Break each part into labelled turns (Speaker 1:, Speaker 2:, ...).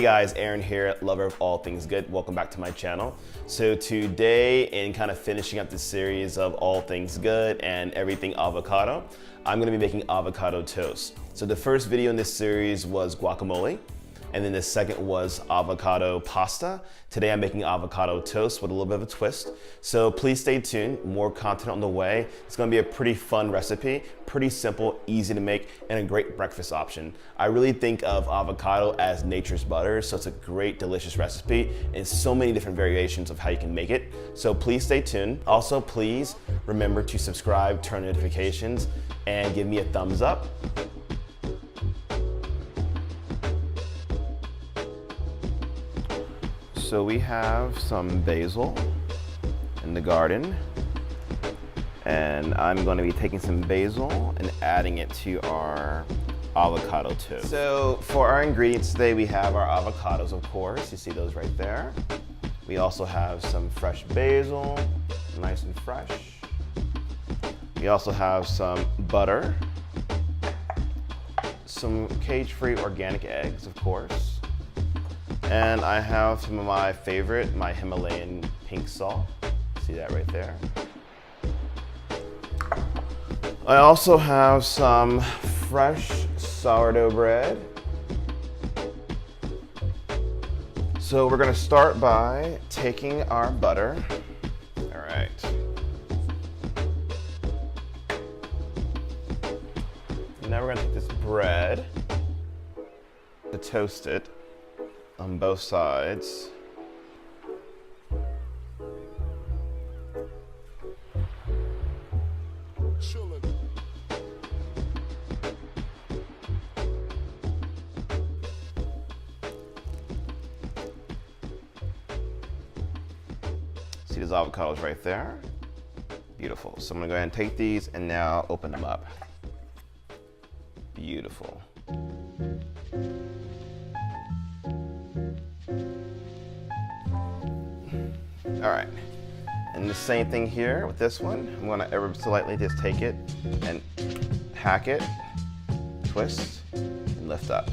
Speaker 1: Hey guys, Aaron here, lover of all things good. Welcome back to my channel. So today, in kind of finishing up this series of all things good and everything avocado, I'm gonna be making avocado toast. So the first video in this series was guacamole, and then the second was avocado pasta. Today I'm making avocado toast with a little bit of a twist. So please stay tuned, more content on the way. It's gonna be a pretty fun recipe, pretty simple, easy to make, and a great breakfast option. I really think of avocado as nature's butter, so it's a great, delicious recipe, and so many different variations of how you can make it. So please stay tuned. Also, please remember to subscribe, turn on notifications, and give me a thumbs up. So we have some basil in the garden, and I'm going to be taking some basil and adding it to our avocado toast. So for our ingredients today, we have our avocados, of course. You see those right there. We also have some fresh basil, nice and fresh. We also have some butter, some cage-free organic eggs, of course. And I have some of my favorite, my Himalayan pink salt. See that right there. I also have some fresh sourdough bread. So we're gonna start by taking our butter. All right. Now we're gonna take this bread to toast it on both sides. See those avocados right there? Beautiful. So I'm gonna go ahead and take these and now open them up. Beautiful. All right, and the same thing here with this one. I'm gonna ever so lightly just take it and hack it, twist, and lift up.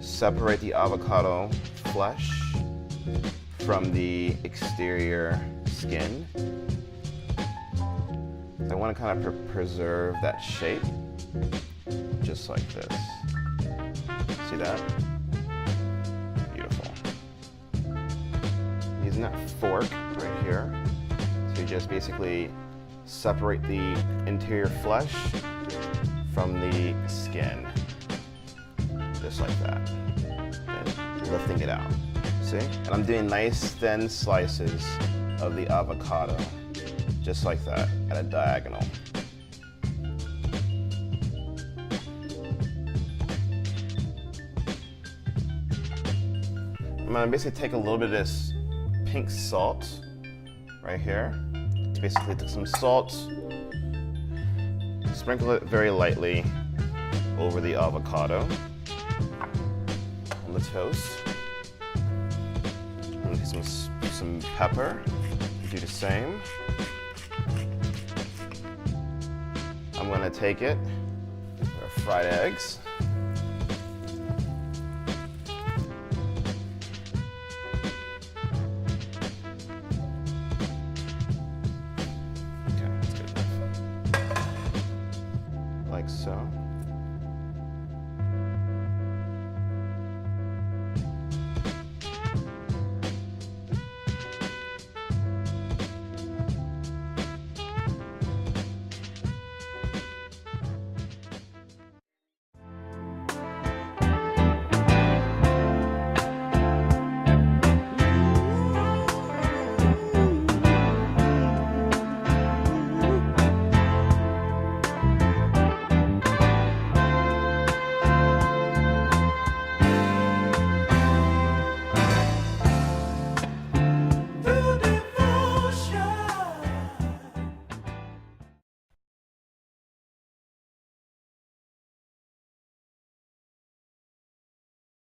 Speaker 1: Separate the avocado flesh from the exterior skin. I wanna kind of preserve that shape, just like this. See that? Using that fork right here to just basically separate the interior flesh from the skin, just like that, and lifting it out, see? And I'm doing nice thin slices of the avocado, just like that, at a diagonal. I'm gonna basically take a little bit of this pink salt right here. To basically take some salt, sprinkle it very lightly over the avocado on the toast. I'm gonna take some pepper, do the same. I'm gonna take it, our fried eggs.